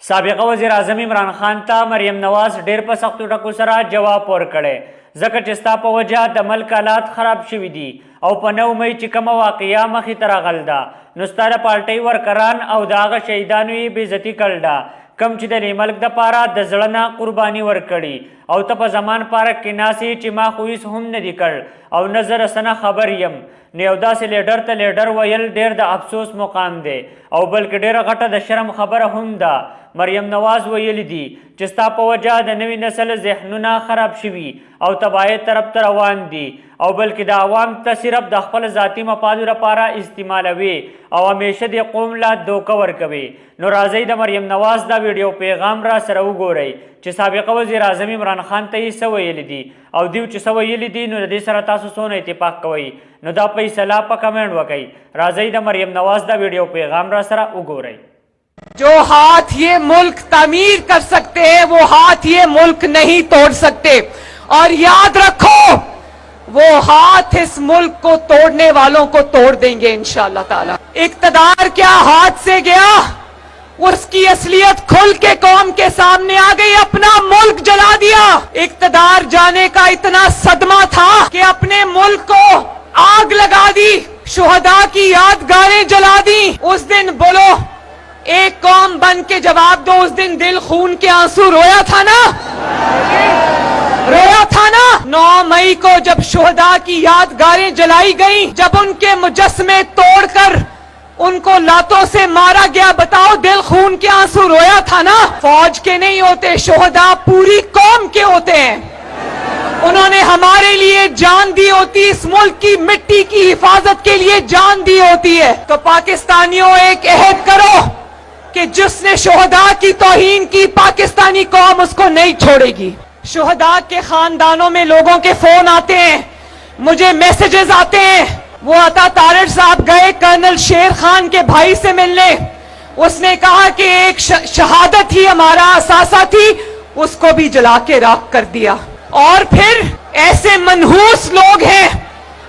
سابق وزیر اعظم عمران خان ته مریم نواز ډیر په سختو ټکو سره جواب ورکړی ځکه چې ستا په وجه د ملک حالات خراب شوي دي او په 9 مئی چې کومه واقعه مخې ته راغله ده نو ستا د پارټۍ ورکران او د هغه شهیدانو یې بېعزتي کړې ده کم چې د دې ملک دپاره د زړه نه قرباني ورکړي او ته په زمان پارک کې ناسې چې ما خو هېڅ هم نه دي کړ او نه زه رسنه خبر یم نو یو داسې لیډر ته لیډر ویل ډېر د افسوس مقام دی او بلکې ډېره غټه د شرم خبره هم ده مریم نواز ویلی دي چې ستا په وجه د نوي نسل ذهنونه خراب شوي او تباهۍ طرف ته روان دي او بلکې د عوام ته صرف د خپل ذاتي مفادو لپاره استعمالوي او همیشه د قوم له دوکه ورکوي نو راځئ د مریم نواز دا ویډیو پیغام را سره وګورئ چې سابق وزیر اعظم عمران خان ته یې څه ویلي دي او دیو چې څه ویلي دي نو د دې سره تاسو څونه اتفاق کوئ نو دا فیصله په کمنټ وکړئ راځئ د مریم نواز دا ویډیو پیغام را سره وګورئ جو ہاتھ یہ ملک تعمیر کر سکتے ہیں وہ ہاتھ یہ ملک نہیں توڑ سکتے اور یاد رکھو وہ ہاتھ اس ملک کو توڑنے والوں کو توڑ دیں گے انشاءاللہ تعالی اقتدار کیا ہاتھ سے گیا اس کی اصلیت کھل کے قوم کے سامنے آ گئی اپنا ملک جلا دیا اقتدار جانے کا اتنا صدمہ تھا کہ اپنے ملک کو آگ لگا دی شہداء کی یادگاریں جلا دی اس دن بولو ایک قوم بن کے جواب دو اس دن دل خون کے آنسو رویا تھا نا 9 مئی کو جب شہداء کی یادگاریں جلائی گئیں جب ان کے مجسمے توڑ کر ان کو لاتوں سے مارا گیا بتاؤ دل خون کے آنسو رویا تھا نا فوج کے نہیں ہوتے شہداء پوری قوم کے ہوتے ہیں انہوں نے ہمارے لیے جان دی ہوتی اس ملک کی مٹی کی حفاظت کے لیے جان دی ہوتی ہے تو پاکستانیوں ایک عہد کرو کہ جس نے شہداء کی توہین کی پاکستانی قوم اس کو نہیں چھوڑے گی شہداء کے خاندانوں میں لوگوں کے فون آتے ہیں مجھے میسیجز آتے ہیں وہ عطا تارڑ صاحب گئے کرنل شیر خان کے بھائی سے ملنے اس نے کہا کہ ایک شہادت ہی ہمارا اثاثہ تھی اس کو بھی جلا کے راکھ کر دیا اور پھر ایسے منحوس لوگ ہیں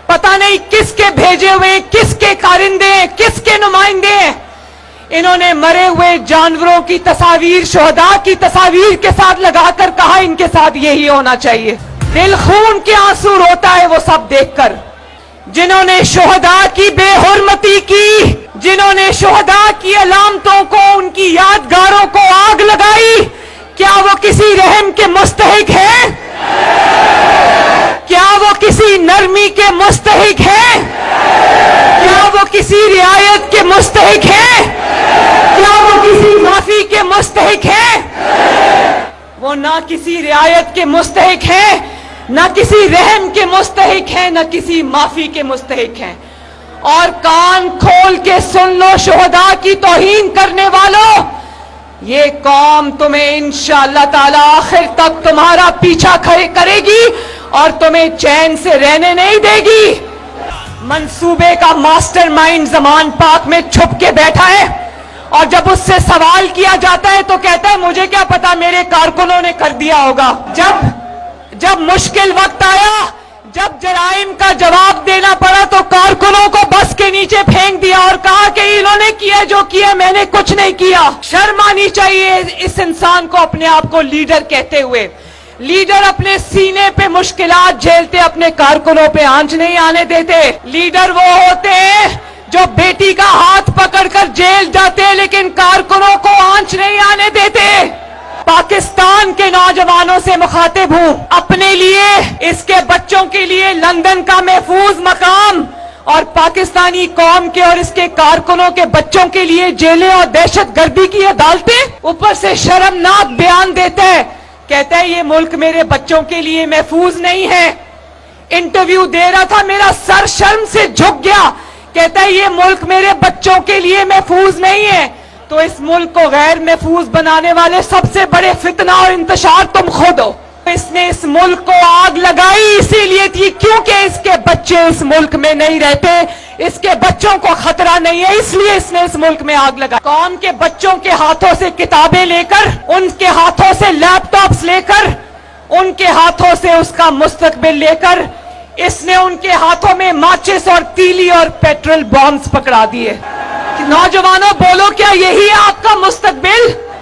پتہ نہیں کس کے بھیجے ہوئے کس کے کارندے کس کے نمائندے ہیں انہوں نے مرے ہوئے جانوروں کی تصاویر شہداء کی تصاویر کے ساتھ لگا کر کہا ان کے ساتھ یہی ہونا چاہیے دل خون کے آنسو روتا ہے وہ سب دیکھ کر جنہوں نے شہداء کی بے حرمتی کی جنہوں نے شہداء کی علامتوں کو ان کی یادگاروں کو آگ لگائی کیا وہ کسی رحم کے مستحق ہیں کیا وہ کسی نرمی کے مستحق ہیں کیا وہ کسی رعایت کے مستحق ہیں کیا وہ کسی معافی کے مستحق ہیں وہ نہ کسی رعایت کے مستحق ہیں نہ کسی رحم کے مستحق ہیں نہ کسی معافی کے مستحق ہیں اور کان کھول کے سن لو شہداء کی توہین کرنے والوں یہ قوم تمہیں انشاءاللہ تعالی آخر تک تمہارا پیچھا کرے گی اور تمہیں چین سے رہنے نہیں دے گی منصوبے کا ماسٹر مائنڈ زمان پاک میں چھپ کے بیٹھا ہے اور جب اس سے سوال کیا جاتا ہے تو کہتا ہے مجھے کیا پتا میرے کارکنوں نے کر دیا ہوگا جب مشکل وقت آیا جب جرائم کا جواب دینا پڑا تو کارکنوں کو بس کے نیچے پھینک دیا اور کہا کہ انہوں نے کیا جو کیا میں نے کچھ نہیں کیا شرم آنی چاہیے اس انسان کو اپنے آپ کو لیڈر کہتے ہوئے لیڈر اپنے سینے پہ مشکلات جھیلتے اپنے کارکنوں پہ آنچ نہیں آنے دیتے لیڈر وہ ہوتے ہیں جو بیٹی کا ہاتھ پکڑ کر جیل جاتے لیکن کارکنوں کو آنچ نہیں آنے دیتے پاکستان کے نوجوانوں سے مخاطب ہوں اپنے لیے اس کے بچوں کے لیے لندن کا محفوظ مقام اور پاکستانی قوم کے اور اس کے کارکنوں کے بچوں کے لیے جیلیں اور دہشت گردی کی عدالتیں اوپر سے شرمناک بیان دیتا ہے کہتا ہے یہ ملک میرے بچوں کے لیے محفوظ نہیں ہے انٹرویو دے رہا تھا میرا سر شرم سے جھک گیا کہتا ہے یہ ملک میرے بچوں کے لیے محفوظ نہیں ہے تو اس ملک کو غیر محفوظ بنانے والے سب سے بڑے فتنہ اور انتشار تم خود ہو اس نے اس ملک کو آگ لگائی اسی لیے تھی کیونکہ اس کے بچے اس ملک میں نہیں رہتے اس کے بچوں کو خطرہ نہیں ہے اس لیے اس نے اس ملک میں آگ لگائی قوم کے بچوں کے ہاتھوں سے کتابیں لے کر ان کے ہاتھوں سے لیپ ٹاپس لے کر ان کے ہاتھوں سے اس کا مستقبل لے کر اس نے ان کے ہاتھوں میں ماچس اور تیلی اور پیٹرول بامز پکڑا دیے نوجوانوں بولو کیا یہی ہے آپ کا مستقبل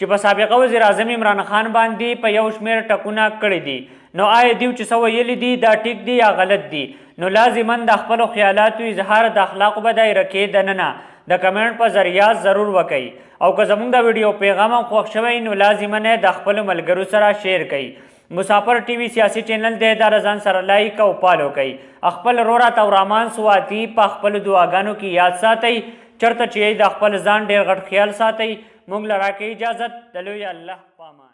چې په سابق وزیر اعظم عمران خان باندې په یو شمیر ټکونه کړی دي، نو آیا دیو چې سو ویلي دي دا ټیک دي یا غلط دي؟ نو لازما د خپل خیالاتو اظهار د اخلاق په دایره کې دننه د کمنټ په ذریعہ ضرور وکړئ، او که زموږ دا ویډیو پیغام خوښ شوی نو لازما د خپل ملګرو سره شیر کړئ۔ مسافر ټي وي سیاسي چینل دی، دا رضان سره لایک او فالو کړئ، خپل رورا تورامان سواتی په خپل دعاګانو کې یاد ساتئ، چرته چې د خپل ځان ډیر غټ خیال ساتئ۔ مونږ لرا کې اجازت دلوی الله پامان۔